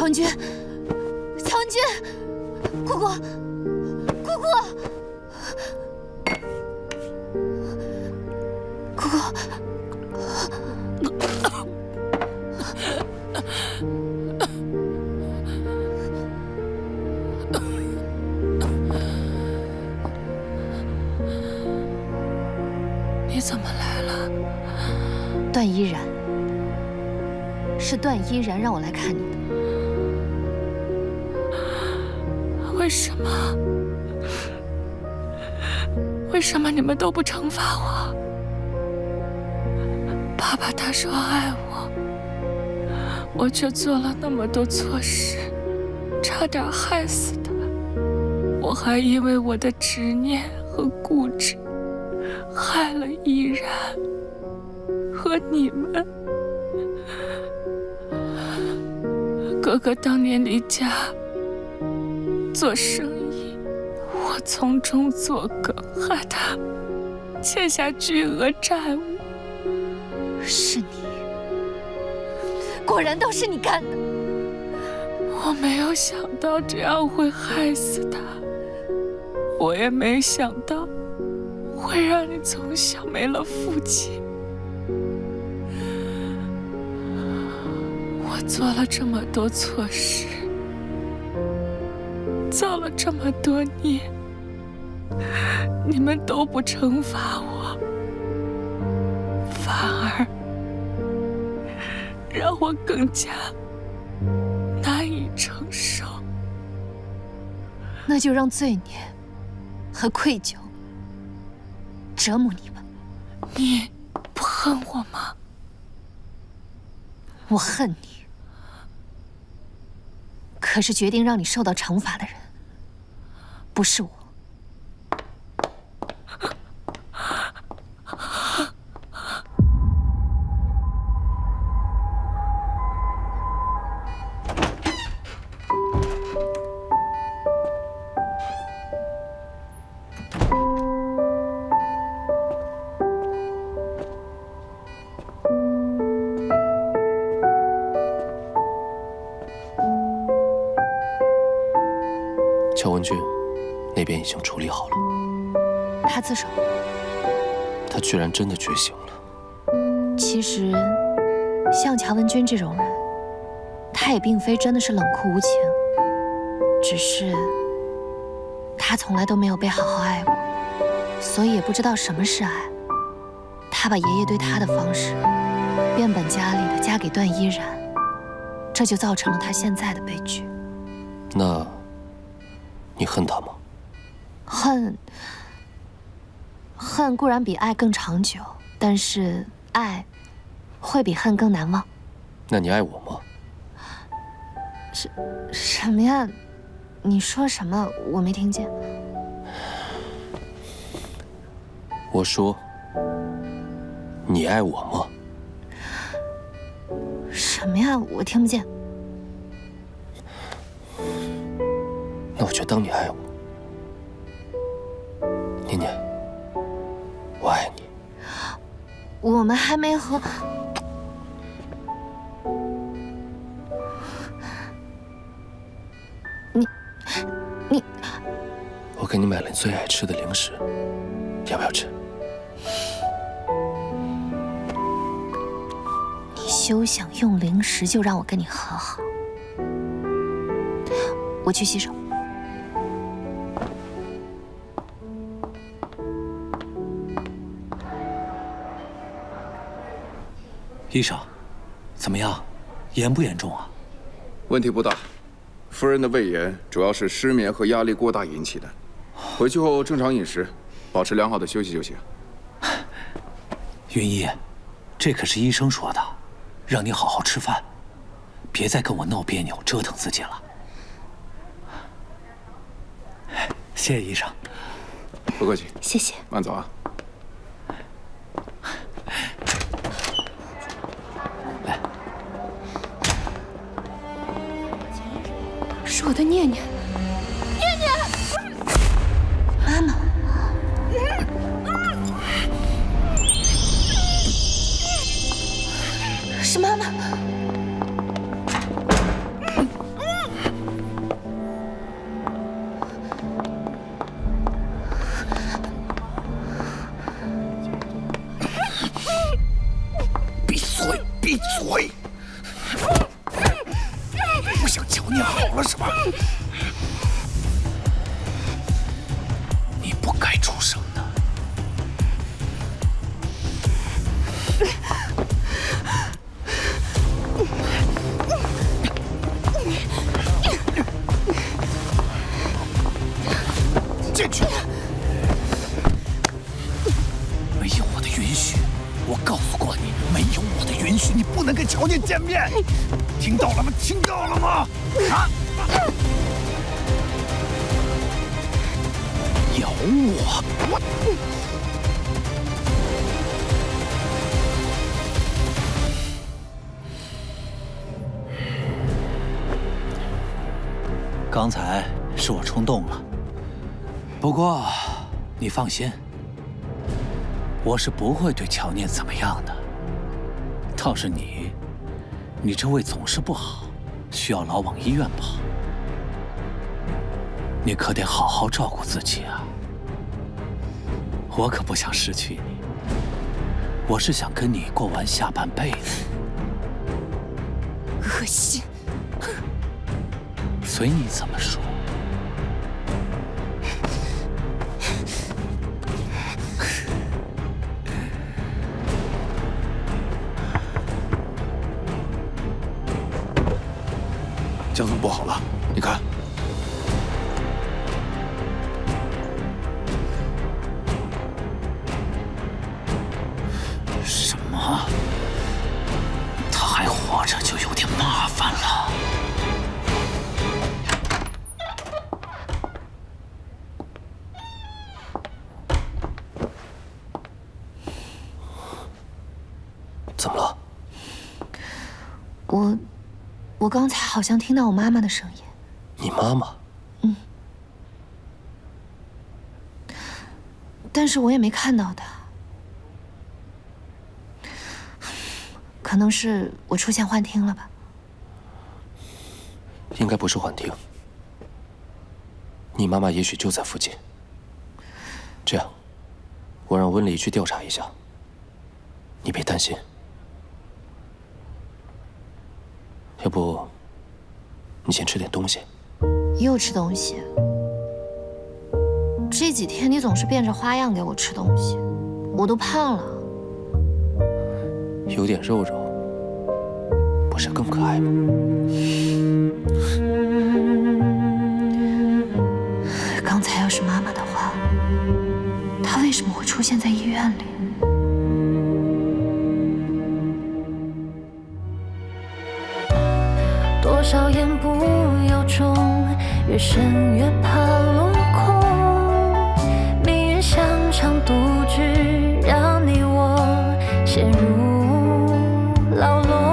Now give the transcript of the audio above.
乔文君，乔文君，姑姑，姑姑，姑姑。 你怎么来了？段依然，是段依然让我来看你的。为什么？为什么你们都不惩罚我？爸爸他说爱我，我却做了那么多错事，差点害死他。我还因为我的执念和固执，害了依然和你们。哥哥当年离家做生意，我从中作梗，害他欠下巨额债务。是你，果然都是你干的。我没有想到这样会害死他，我也没想到会让你从小没了父亲。我做了这么多错事，造了这么多孽，你们都不惩罚我，反而让我更加难以承受。那就让罪孽和愧疚折磨你吧。你不恨我吗？我恨你，可是决定让你受到惩罚的人，不是我。乔文君那边已经处理好了。他自首，他居然真的觉醒了。其实，像乔文君这种人，他也并非真的是冷酷无情，只是他从来都没有被好好爱过，所以也不知道什么是爱。他把爷爷对他的方式变本加厉地加给段依然，这就造成了他现在的悲剧。那，你恨他吗？恨固然比爱更长久，但是爱会比恨更难忘。那你爱我吗？什么呀？你说什么？我没听见。我说，你爱我吗？什么呀？我听不见。那我就当你爱我。念念，我爱你。我们还没和……你……我给你买了你最爱吃的零食，要不要吃？你休想用零食就让我跟你和好。我去洗手。医生，怎么样？严不严重啊？问题不大，夫人的胃炎主要是失眠和压力过大引起的。回去后正常饮食，保持良好的休息就行。云一，这可是医生说的，让你好好吃饭，别再跟我闹别扭，折腾自己了。谢谢医生。不客气。谢谢。慢走啊。是我的念念，念念，妈妈，是妈妈。闭嘴！不想瞧你好了是吧？你不该出声的。进去。没有我的允许，我告诉过你，没有我的允许，你不能跟乔念见面。听到了吗？听到了吗？啊！咬我！刚才是我冲动了，不过你放心，我是不会对乔念怎么样的。倒是你这胃总是不好，需要老往医院跑。你可得好好照顾自己啊！我可不想失去你，我是想跟你过完下半辈子。恶心！随你怎么说。江总不好了，你看。什么？他还活着就有点麻烦了。怎么了？我刚才好像听到我妈妈的声音。你妈妈？嗯。但是我也没看到她。可能是我出现幻听了吧？应该不是幻听。你妈妈也许就在附近。这样，我让温丽去调查一下。你别担心。要不，你先吃点东西。又吃东西？这几天你总是变着花样给我吃东西，我都胖了。有点肉肉，不是更可爱吗？刚才要是妈妈的话，她为什么会出现在医院里？多少言不由衷，越深越怕落空。命运像场赌局，让你我陷入牢笼。